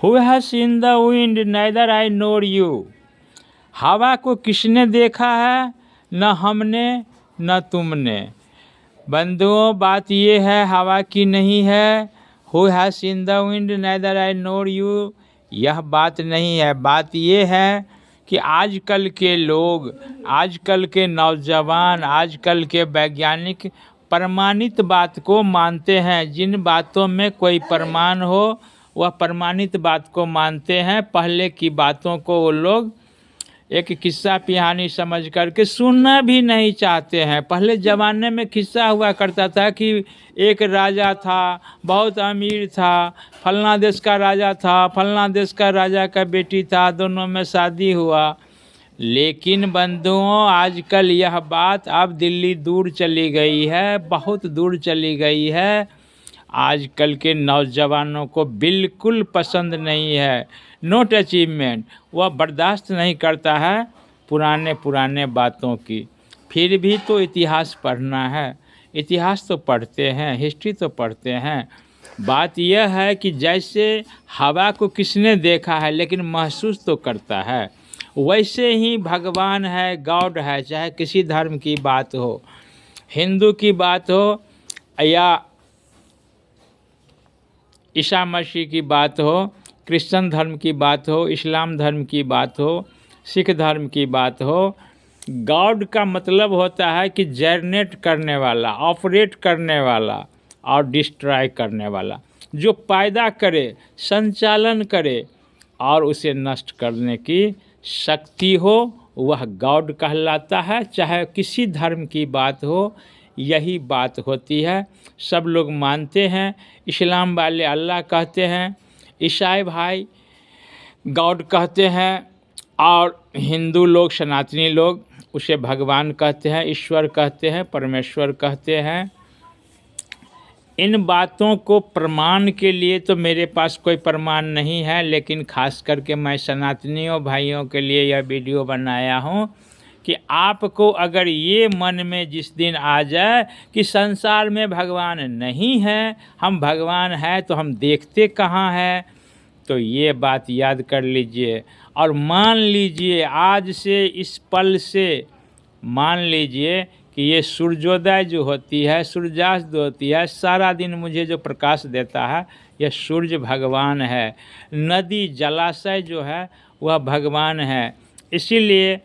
Who has seen the wind neither I nor you. हवा को किसने देखा है, न हमने न तुमने। बंधुओं, बात ये है हवा की नहीं है। Who has seen the wind neither I nor you, यह बात नहीं है। बात ये है कि आजकल के लोग, आजकल के नौजवान, आजकल के वैज्ञानिक प्रमाणित बात को मानते हैं। जिन बातों में कोई प्रमाण हो वह प्रमाणित बात को मानते हैं। पहले की बातों को वो लोग एक किस्सा पिहानी समझ करके सुनना भी नहीं चाहते हैं। पहले ज़माने में किस्सा हुआ करता था कि एक राजा था, बहुत अमीर था, फलना देश का राजा था, फलना देश का राजा का बेटी था, दोनों में शादी हुआ। लेकिन बंधुओं, आजकल यह बात अब दिल्ली दूर चली गई है, बहुत दूर चली गई है। आजकल के नौजवानों को बिल्कुल पसंद नहीं है। नोट अचीवमेंट, वह बर्दाश्त नहीं करता है पुराने बातों की। फिर भी तो इतिहास पढ़ना है, इतिहास तो पढ़ते हैं, हिस्ट्री तो पढ़ते हैं। बात यह है कि जैसे हवा को किसने देखा है लेकिन महसूस तो करता है, वैसे ही भगवान है, गॉड है। चाहे किसी धर्म की बात हो, हिंदू की बात हो या ईसा मसीह की बात हो, क्रिश्चियन धर्म की बात हो, इस्लाम धर्म की बात हो, सिख धर्म की बात हो, गॉड का मतलब होता है कि जनरेट करने वाला, ऑपरेट करने वाला और डिस्ट्रॉय करने वाला। जो पैदा करे, संचालन करे और उसे नष्ट करने की शक्ति हो, वह गॉड कहलाता है। चाहे किसी धर्म की बात हो, यही बात होती है। सब लोग मानते हैं। इस्लाम वाले अल्लाह कहते हैं, ईसाई भाई गॉड कहते हैं, और हिंदू लोग, सनातनी लोग उसे भगवान कहते हैं, ईश्वर कहते हैं, परमेश्वर कहते हैं। इन बातों को प्रमाण के लिए तो मेरे पास कोई प्रमाण नहीं है, लेकिन खास करके मैं सनातनियों भाइयों के लिए यह वीडियो बनाया हूँ कि आपको अगर ये मन में जिस दिन आ जाए कि संसार में भगवान नहीं है, हम भगवान है तो हम देखते कहाँ हैं, तो ये बात याद कर लीजिए और मान लीजिए, आज से इस पल से मान लीजिए कि ये सूर्योदय जो होती है, सूर्यास्त जो होती है, सारा दिन मुझे जो प्रकाश देता है, यह सूर्य भगवान है। नदी जलाशय जो है वह भगवान है। इसीलिए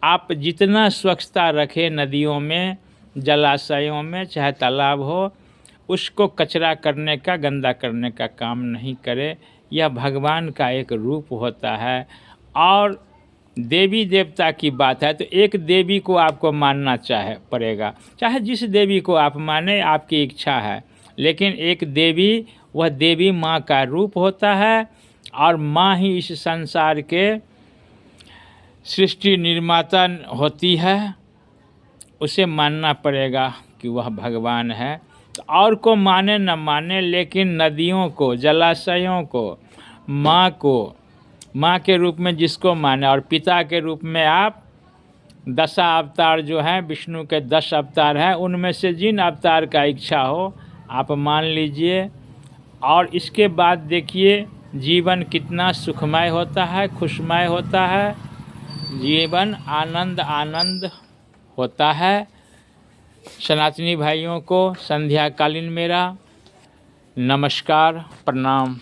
आप जितना स्वच्छता रखें नदियों में, जलाशयों में, चाहे तालाब हो, उसको कचरा करने का, गंदा करने का काम नहीं करें। यह भगवान का एक रूप होता है। और देवी देवता की बात है तो एक देवी को आपको मानना पड़ेगा। चाहे जिस देवी को आप माने, आपकी इच्छा है, लेकिन एक देवी, वह देवी माँ का रूप होता है और माँ ही इस संसार के सृष्टि निर्माता होती है। उसे मानना पड़ेगा कि वह भगवान है। तो और को माने न माने, लेकिन नदियों को, जलाशयों को, माँ को, माँ के रूप में जिसको माने, और पिता के रूप में आप 10 अवतार जो हैं, विष्णु के 10 अवतार हैं, उनमें से जिन अवतार का इच्छा हो आप मान लीजिए। और इसके बाद देखिए जीवन कितना सुखमय होता है, खुशमय होता है, जीवन आनंद आनंद होता है। सनातनी भाइयों को संध्याकालीन मेरा नमस्कार, प्रणाम।